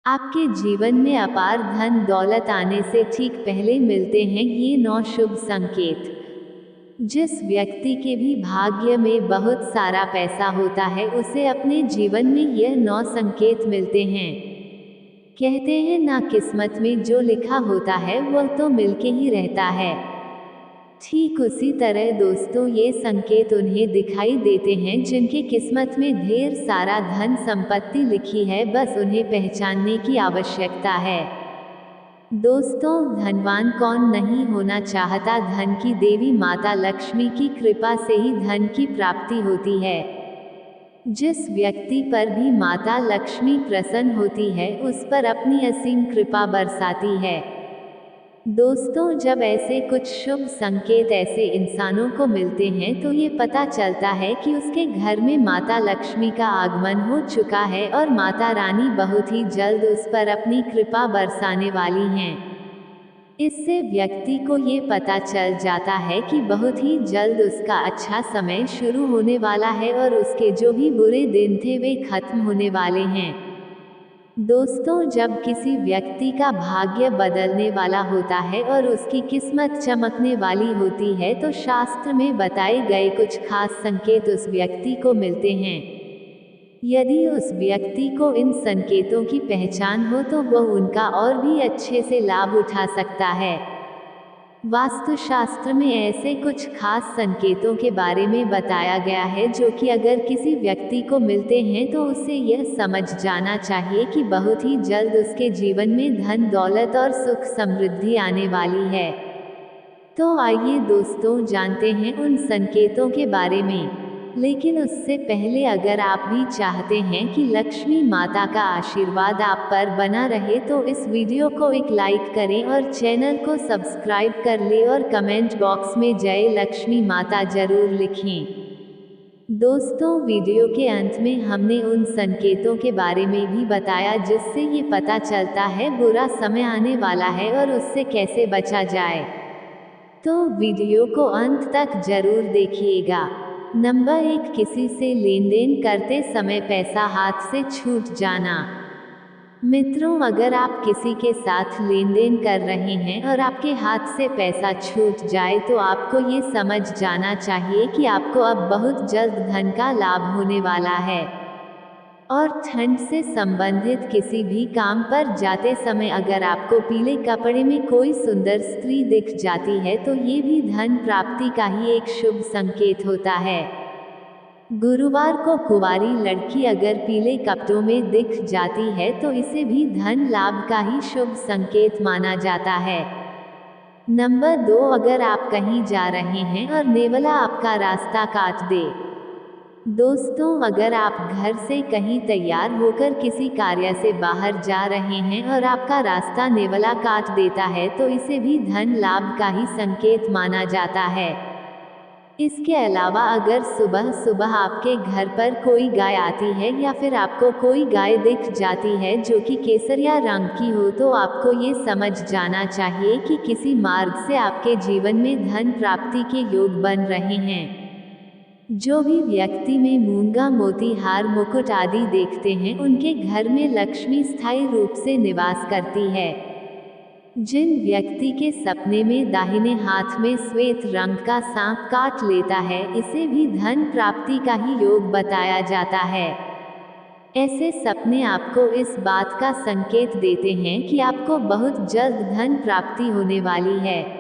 आपके जीवन में अपार धन दौलत आने से ठीक पहले मिलते हैं ये 9 शुभ संकेत। जिस व्यक्ति के भी भाग्य में बहुत सारा पैसा होता है उसे अपने जीवन में यह 9 संकेत मिलते हैं। कहते हैं ना, किस्मत में जो लिखा होता है वह तो मिलके ही रहता है। ठीक उसी तरह दोस्तों, ये संकेत उन्हें दिखाई देते हैं जिनकी किस्मत में ढेर सारा धन संपत्ति लिखी है, बस उन्हें पहचानने की आवश्यकता है। दोस्तों, धनवान कौन नहीं होना चाहता। धन की देवी माता लक्ष्मी की कृपा से ही धन की प्राप्ति होती है। जिस व्यक्ति पर भी माता लक्ष्मी प्रसन्न होती है उस पर अपनी असीम कृपा बरसाती है। दोस्तों, जब ऐसे कुछ शुभ संकेत ऐसे इंसानों को मिलते हैं तो ये पता चलता है कि उसके घर में माता लक्ष्मी का आगमन हो चुका है और माता रानी बहुत ही जल्द उस पर अपनी कृपा बरसाने वाली हैं। इससे व्यक्ति को ये पता चल जाता है कि बहुत ही जल्द उसका अच्छा समय शुरू होने वाला है और उसके जो भी बुरे दिन थे वे खत्म होने वाले हैं। दोस्तों, जब किसी व्यक्ति का भाग्य बदलने वाला होता है और उसकी किस्मत चमकने वाली होती है तो शास्त्र में बताए गए कुछ खास संकेत उस व्यक्ति को मिलते हैं। यदि उस व्यक्ति को इन संकेतों की पहचान हो तो वह उनका और भी अच्छे से लाभ उठा सकता है। वास्तुशास्त्र में ऐसे कुछ खास संकेतों के बारे में बताया गया है जो कि अगर किसी व्यक्ति को मिलते हैं तो उसे यह समझ जाना चाहिए कि बहुत ही जल्द उसके जीवन में धन दौलत और सुख समृद्धि आने वाली है। तो आइए दोस्तों, जानते हैं उन संकेतों के बारे में। लेकिन उससे पहले अगर आप भी चाहते हैं कि लक्ष्मी माता का आशीर्वाद आप पर बना रहे तो इस वीडियो को एक लाइक करें और चैनल को सब्सक्राइब कर ले और कमेंट बॉक्स में जय लक्ष्मी माता जरूर लिखें। दोस्तों, वीडियो के अंत में हमने उन संकेतों के बारे में भी बताया जिससे ये पता चलता है बुरा समय आने वाला है और उससे कैसे बचा जाए। तो वीडियो को अंत तक जरूर देखिएगा। नंबर 1, किसी से लेन देन करते समय पैसा हाथ से छूट जाना। मित्रों, अगर आप किसी के साथ लेन देन कर रहे हैं और आपके हाथ से पैसा छूट जाए तो आपको ये समझ जाना चाहिए कि आपको अब बहुत जल्द धन का लाभ होने वाला है। और ठंड से संबंधित किसी भी काम पर जाते समय अगर आपको पीले कपड़े में कोई सुंदर स्त्री दिख जाती है तो ये भी धन प्राप्ति का ही एक शुभ संकेत होता है। गुरुवार को कुंवारी लड़की अगर पीले कपड़ों में दिख जाती है तो इसे भी धन लाभ का ही शुभ संकेत माना जाता है। नंबर 2, अगर आप कहीं जा रहे हैं और नेवला आपका रास्ता काट दे। दोस्तों, अगर आप घर से कहीं तैयार होकर किसी कार्य से बाहर जा रहे हैं और आपका रास्ता नेवला काट देता है तो इसे भी धन लाभ का ही संकेत माना जाता है। इसके अलावा अगर सुबह सुबह आपके घर पर कोई गाय आती है या फिर आपको कोई गाय दिख जाती है जो कि केसरिया रंग की हो तो आपको ये समझ जाना चाहिए कि किसी मार्ग से आपके जीवन में धन प्राप्ति के योग बन रहे हैं। जो भी व्यक्ति में मूंगा मोती हार मुकुट आदि देखते हैं उनके घर में लक्ष्मी स्थायी रूप से निवास करती है। जिन व्यक्ति के सपने में दाहिने हाथ में श्वेत रंग का सांप काट लेता है इसे भी धन प्राप्ति का ही योग बताया जाता है। ऐसे सपने आपको इस बात का संकेत देते हैं कि आपको बहुत जल्द धन प्राप्ति होने वाली है।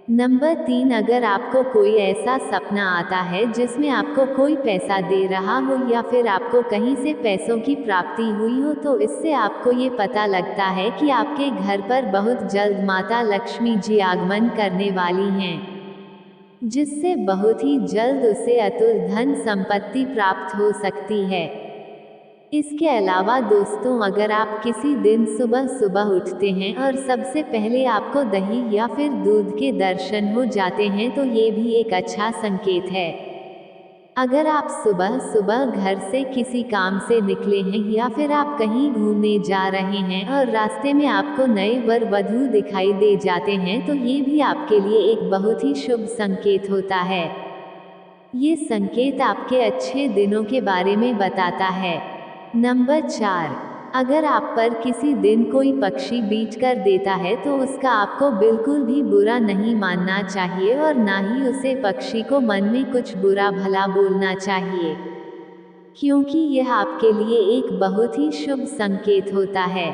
नंबर 3, अगर आपको कोई ऐसा सपना आता है जिसमें आपको कोई पैसा दे रहा हो या फिर आपको कहीं से पैसों की प्राप्ति हुई हो तो इससे आपको ये पता लगता है कि आपके घर पर बहुत जल्द माता लक्ष्मी जी आगमन करने वाली हैं, जिससे बहुत ही जल्द उसे अतुल धन संपत्ति प्राप्त हो सकती है। इसके अलावा दोस्तों, अगर आप किसी दिन सुबह सुबह उठते हैं और सबसे पहले आपको दही या फिर दूध के दर्शन हो जाते हैं तो ये भी एक अच्छा संकेत है। अगर आप सुबह सुबह घर से किसी काम से निकले हैं या फिर आप कहीं घूमने जा रहे हैं और रास्ते में आपको नए वर वधू दिखाई दे जाते हैं तो ये भी आपके लिए एक बहुत ही शुभ संकेत होता है। ये संकेत आपके अच्छे दिनों के बारे में बताता है। नंबर 4, अगर आप पर किसी दिन कोई पक्षी बीच कर देता है तो उसका आपको बिल्कुल भी बुरा नहीं मानना चाहिए और ना ही उसे पक्षी को मन में कुछ बुरा भला बोलना चाहिए, क्योंकि यह आपके लिए एक बहुत ही शुभ संकेत होता है।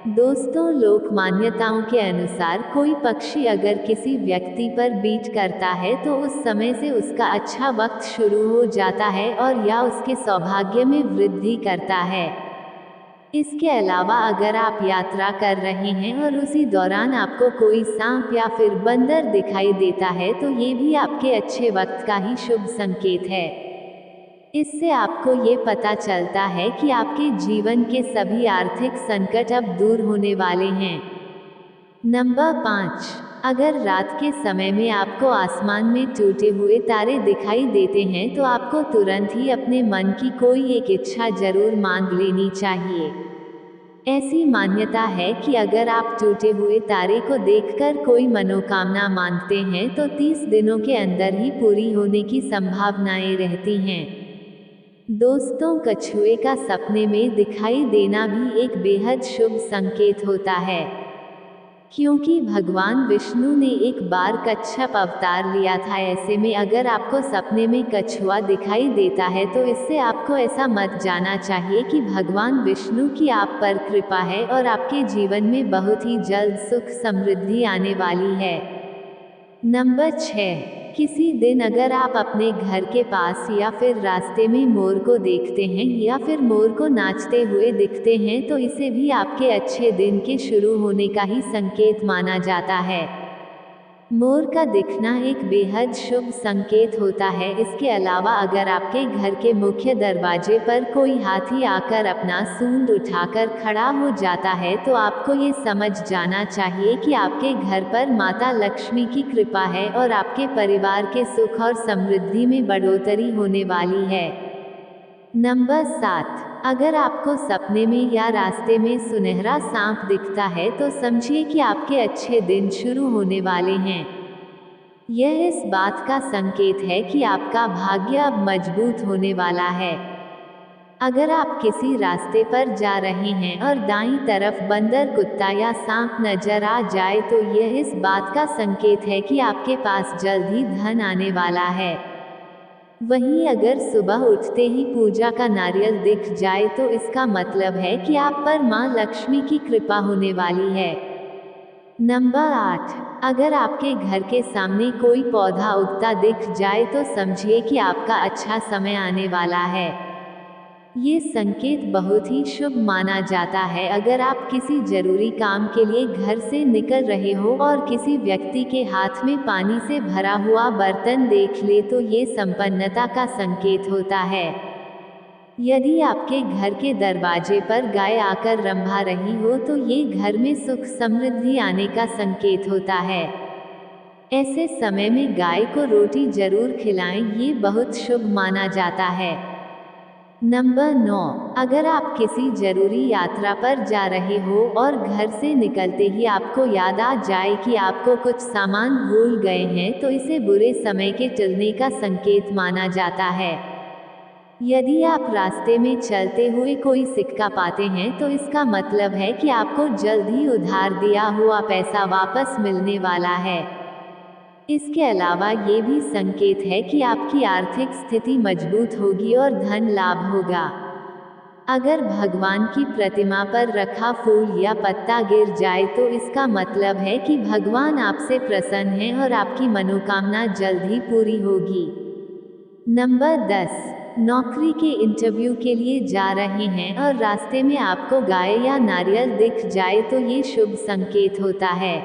दोस्तों, लोक मान्यताओं के अनुसार कोई पक्षी अगर किसी व्यक्ति पर बीच करता है तो उस समय से उसका अच्छा वक्त शुरू हो जाता है और या उसके सौभाग्य में वृद्धि करता है। इसके अलावा अगर आप यात्रा कर रहे हैं और उसी दौरान आपको कोई सांप या फिर बंदर दिखाई देता है तो ये भी आपके अच्छे वक्त का ही शुभ संकेत है। इससे आपको ये पता चलता है कि आपके जीवन के सभी आर्थिक संकट अब दूर होने वाले हैं। नंबर 5, अगर रात के समय में आपको आसमान में टूटे हुए तारे दिखाई देते हैं तो आपको तुरंत ही अपने मन की कोई एक इच्छा जरूर मांग लेनी चाहिए। ऐसी मान्यता है कि अगर आप टूटे हुए तारे को देखकर कोई मनोकामना मांगते हैं तो 30 दिनों के अंदर ही पूरी होने की संभावनाएं रहती हैं। दोस्तों, कछुए का सपने में दिखाई देना भी एक बेहद शुभ संकेत होता है, क्योंकि भगवान विष्णु ने एक बार कच्छप अवतार लिया था। ऐसे में अगर आपको सपने में कछुआ दिखाई देता है तो इससे आपको ऐसा मत जाना चाहिए कि भगवान विष्णु की आप पर कृपा है और आपके जीवन में बहुत ही जल्द सुख समृद्धि आने वाली है। नंबर 6, किसी दिन अगर आप अपने घर के पास या फिर रास्ते में मोर को देखते हैं या फिर मोर को नाचते हुए दिखते हैं तो इसे भी आपके अच्छे दिन के शुरू होने का ही संकेत माना जाता है। मोर का दिखना एक बेहद शुभ संकेत होता है। इसके अलावा अगर आपके घर के मुख्य दरवाजे पर कोई हाथी आकर अपना सूंड उठाकर खड़ा हो जाता है तो आपको ये समझ जाना चाहिए कि आपके घर पर माता लक्ष्मी की कृपा है और आपके परिवार के सुख और समृद्धि में बढ़ोतरी होने वाली है। नंबर 7, अगर आपको सपने में या रास्ते में सुनहरा सांप दिखता है तो समझिए कि आपके अच्छे दिन शुरू होने वाले हैं। यह इस बात का संकेत है कि आपका भाग्य अब मजबूत होने वाला है। अगर आप किसी रास्ते पर जा रहे हैं और दाईं तरफ बंदर, कुत्ता या सांप नजर आ जाए तो यह इस बात का संकेत है कि आपके पास जल्द ही धन आने वाला है। वहीं अगर सुबह उठते ही पूजा का नारियल दिख जाए तो इसका मतलब है कि आप पर मां लक्ष्मी की कृपा होने वाली है। नंबर 8, अगर आपके घर के सामने कोई पौधा उगता दिख जाए तो समझिए कि आपका अच्छा समय आने वाला है। ये संकेत बहुत ही शुभ माना जाता है। अगर आप किसी जरूरी काम के लिए घर से निकल रहे हो और किसी व्यक्ति के हाथ में पानी से भरा हुआ बर्तन देख ले तो ये संपन्नता का संकेत होता है। यदि आपके घर के दरवाजे पर गाय आकर रंभा रही हो तो ये घर में सुख समृद्धि आने का संकेत होता है। ऐसे समय में गाय को रोटी जरूर खिलाएं, ये बहुत शुभ माना जाता है। नंबर 9, अगर आप किसी जरूरी यात्रा पर जा रहे हो और घर से निकलते ही आपको याद आ जाए कि आपको कुछ सामान भूल गए हैं तो इसे बुरे समय के टलने का संकेत माना जाता है। यदि आप रास्ते में चलते हुए कोई सिक्का पाते हैं तो इसका मतलब है कि आपको जल्द ही उधार दिया हुआ पैसा वापस मिलने वाला है। इसके अलावा ये भी संकेत है कि आपकी आर्थिक स्थिति मजबूत होगी और धन लाभ होगा। अगर भगवान की प्रतिमा पर रखा फूल या पत्ता गिर जाए तो इसका मतलब है कि भगवान आपसे प्रसन्न हैं और आपकी मनोकामना जल्द ही पूरी होगी। नंबर 10, नौकरी के इंटरव्यू के लिए जा रहे हैं और रास्ते में आपको गाय या नारियल दिख जाए तो ये शुभ संकेत होता है।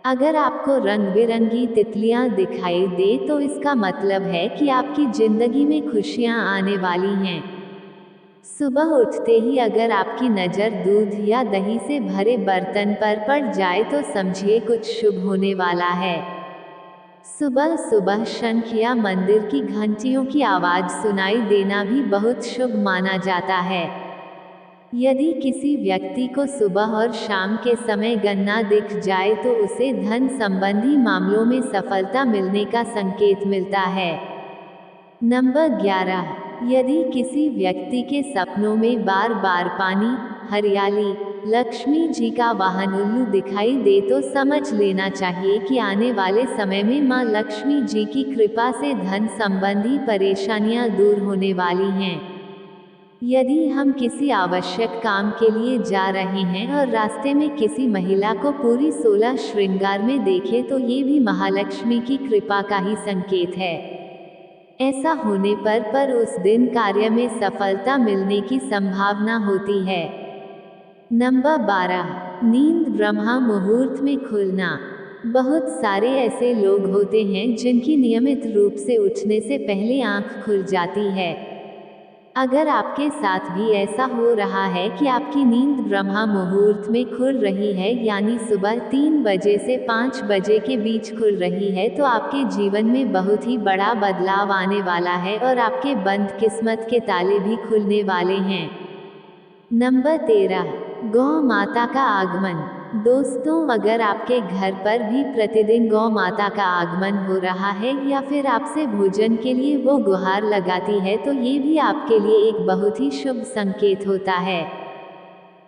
अगर आपको रंग बिरंगी तितलियां दिखाई दे तो इसका मतलब है कि आपकी जिंदगी में खुशियां आने वाली हैं। सुबह उठते ही अगर आपकी नज़र दूध या दही से भरे बर्तन पर पड़ जाए तो समझिए कुछ शुभ होने वाला है। सुबह सुबह शंख या मंदिर की घंटियों की आवाज सुनाई देना भी बहुत शुभ माना जाता है। यदि किसी व्यक्ति को सुबह और शाम के समय गन्ना दिख जाए तो उसे धन संबंधी मामलों में सफलता मिलने का संकेत मिलता है। नंबर 11, यदि किसी व्यक्ति के सपनों में बार बार पानी, हरियाली, लक्ष्मी जी का वाहन उल्लू दिखाई दे तो समझ लेना चाहिए कि आने वाले समय में मां लक्ष्मी जी की कृपा से धन संबंधी परेशानियां दूर होने वाली हैं। यदि हम किसी आवश्यक काम के लिए जा रहे हैं और रास्ते में किसी महिला को पूरी 16 श्रृंगार में देखें तो ये भी महालक्ष्मी की कृपा का ही संकेत है। ऐसा होने पर उस दिन कार्य में सफलता मिलने की संभावना होती है। नंबर 12, नींद ब्रह्मा मुहूर्त में खुलना। बहुत सारे ऐसे लोग होते हैं जिनकी नियमित रूप से उठने से पहले आंख खुल जाती है। अगर आपके साथ भी ऐसा हो रहा है कि आपकी नींद ब्रह्मा मुहूर्त में खुल रही है, यानी सुबह 3 बजे से 5 बजे के बीच खुल रही है, तो आपके जीवन में बहुत ही बड़ा बदलाव आने वाला है और आपके बंद किस्मत के ताले भी खुलने वाले हैं। नंबर 13, गौ माता का आगमन। दोस्तों, अगर आपके घर पर भी प्रतिदिन गौ माता का आगमन हो रहा है या फिर आपसे भोजन के लिए वो गुहार लगाती है तो ये भी आपके लिए एक बहुत ही शुभ संकेत होता है।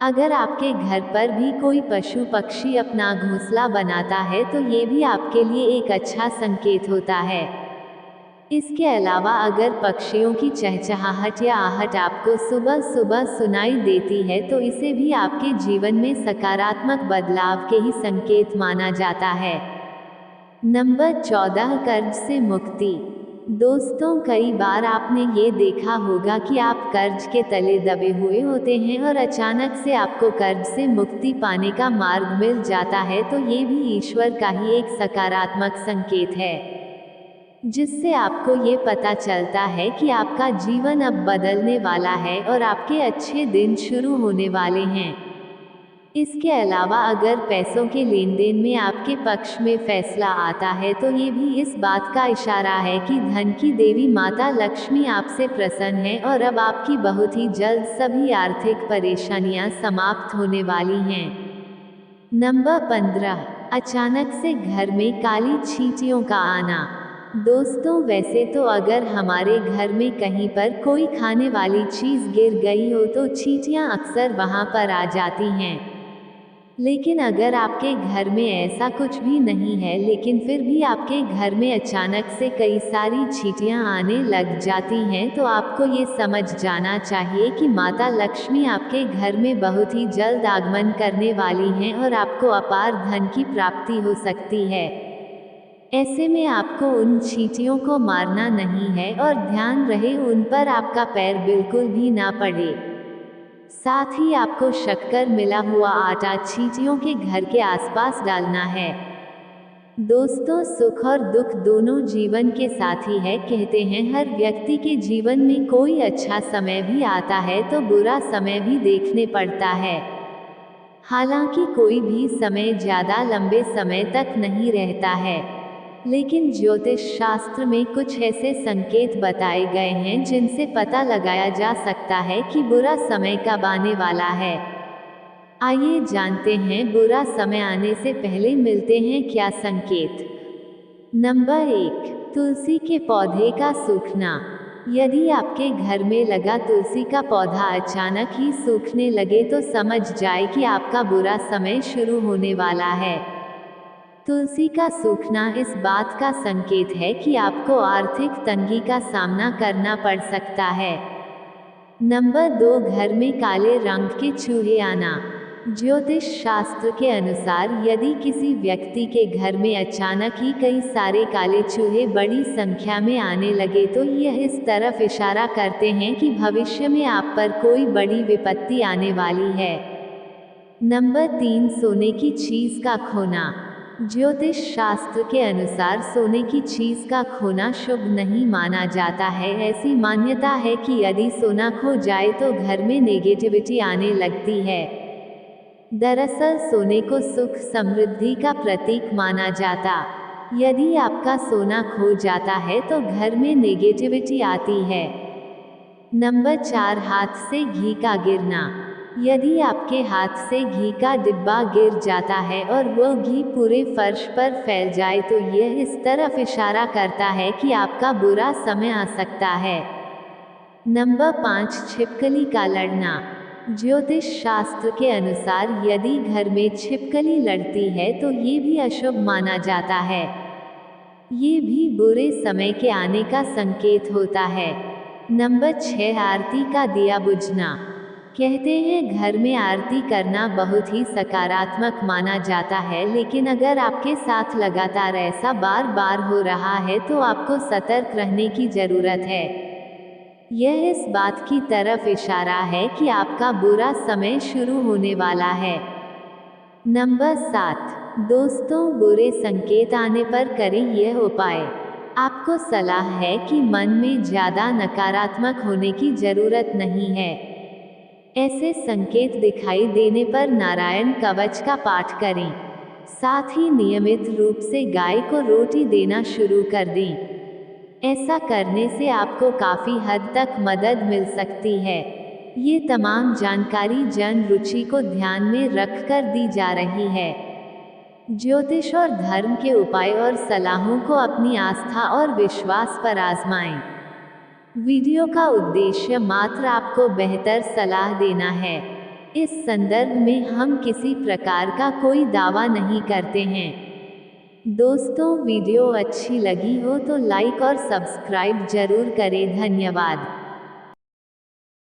अगर आपके घर पर भी कोई पशु पक्षी अपना घोंसला बनाता है तो ये भी आपके लिए एक अच्छा संकेत होता है। इसके अलावा अगर पक्षियों की चहचहाहट या आहट आपको सुबह सुबह सुनाई देती है तो इसे भी आपके जीवन में सकारात्मक बदलाव के ही संकेत माना जाता है। नंबर 14, कर्ज से मुक्ति। दोस्तों, कई बार आपने ये देखा होगा कि आप कर्ज के तले दबे हुए होते हैं और अचानक से आपको कर्ज से मुक्ति पाने का मार्ग मिल जाता है, तो ये भी ईश्वर का ही एक सकारात्मक संकेत है, जिससे आपको ये पता चलता है कि आपका जीवन अब बदलने वाला है और आपके अच्छे दिन शुरू होने वाले हैं। इसके अलावा अगर पैसों के लेन देन में आपके पक्ष में फैसला आता है तो ये भी इस बात का इशारा है कि धन की देवी माता लक्ष्मी आपसे प्रसन्न है और अब आपकी बहुत ही जल्द सभी आर्थिक परेशानियां समाप्त होने वाली हैं। नंबर 15, अचानक से घर में काली चींटियों का आना। दोस्तों, वैसे तो अगर हमारे घर में कहीं पर कोई खाने वाली चीज़ गिर गई हो तो चींटियां अक्सर वहां पर आ जाती हैं। लेकिन अगर आपके घर में ऐसा कुछ भी नहीं है लेकिन फिर भी आपके घर में अचानक से कई सारी चींटियां आने लग जाती हैं तो आपको ये समझ जाना चाहिए कि माता लक्ष्मी आपके घर में बहुत ही जल्द आगमन करने वाली हैं और आपको अपार धन की प्राप्ति हो सकती है। ऐसे में आपको उन चींटियों को मारना नहीं है और ध्यान रहे उन पर आपका पैर बिल्कुल भी ना पड़े। साथ ही आपको शक्कर मिला हुआ आटा चींटियों के घर के आसपास डालना है। दोस्तों, सुख और दुख दोनों जीवन के साथी है। कहते हैं हर व्यक्ति के जीवन में कोई अच्छा समय भी आता है तो बुरा समय भी देखने पड़ता है। हालांकि कोई भी समय ज्यादा लंबे समय तक नहीं रहता है, लेकिन ज्योतिष शास्त्र में कुछ ऐसे संकेत बताए गए हैं जिनसे पता लगाया जा सकता है कि बुरा समय कब आने वाला है। आइए जानते हैं बुरा समय आने से पहले मिलते हैं क्या संकेत। नंबर 1, तुलसी के पौधे का सूखना। यदि आपके घर में लगा तुलसी का पौधा अचानक ही सूखने लगे तो समझ जाए कि आपका बुरा समय शुरू होने वाला है। तुलसी का सूखना इस बात का संकेत है कि आपको आर्थिक तंगी का सामना करना पड़ सकता है। नंबर 2, घर में काले रंग के चूहे आना। ज्योतिष शास्त्र के अनुसार यदि किसी व्यक्ति के घर में अचानक ही कई सारे काले चूहे बड़ी संख्या में आने लगे तो यह इस तरफ इशारा करते हैं कि भविष्य में आप पर कोई बड़ी विपत्ति आने वाली है। नंबर 3, सोने की चीज का खोना। ज्योतिष शास्त्र के अनुसार सोने की चीज का खोना शुभ नहीं माना जाता है। ऐसी मान्यता है कि यदि सोना खो जाए तो घर में नेगेटिविटी आने लगती है। दरअसल सोने को सुख समृद्धि का प्रतीक माना जाता। यदि आपका सोना खो जाता है तो घर में नेगेटिविटी आती है। नंबर 4, हाथ से घी का गिरना। यदि आपके हाथ से घी का डिब्बा गिर जाता है और वह घी पूरे फर्श पर फैल जाए तो यह इस तरफ इशारा करता है कि आपका बुरा समय आ सकता है। नंबर 5, छिपकली का लड़ना। ज्योतिष शास्त्र के अनुसार यदि घर में छिपकली लड़ती है तो ये भी अशुभ माना जाता है। ये भी बुरे समय के आने का संकेत होता है। नंबर 6, आरती का दिया बुझना। कहते हैं घर में आरती करना बहुत ही सकारात्मक माना जाता है, लेकिन अगर आपके साथ लगातार ऐसा बार बार हो रहा है तो आपको सतर्क रहने की जरूरत है। यह इस बात की तरफ इशारा है कि आपका बुरा समय शुरू होने वाला है। नंबर 7, दोस्तों, बुरे संकेत आने पर करें यह उपाय। आपको सलाह है कि मन में ज्यादा नकारात्मक होने की जरूरत नहीं है। ऐसे संकेत दिखाई देने पर नारायण कवच का पाठ करें। साथ ही नियमित रूप से गाय को रोटी देना शुरू कर दें। ऐसा करने से आपको काफी हद तक मदद मिल सकती है। ये तमाम जानकारी जन रुचि को ध्यान में रखकर दी जा रही है। ज्योतिष और धर्म के उपाय और सलाहों को अपनी आस्था और विश्वास पर आजमाएं। वीडियो का उद्देश्य मात्र आपको बेहतर सलाह देना है। इस संदर्भ में हम किसी प्रकार का कोई दावा नहीं करते हैं। दोस्तों, वीडियो अच्छी लगी हो तो लाइक और सब्सक्राइब जरूर करें। धन्यवाद।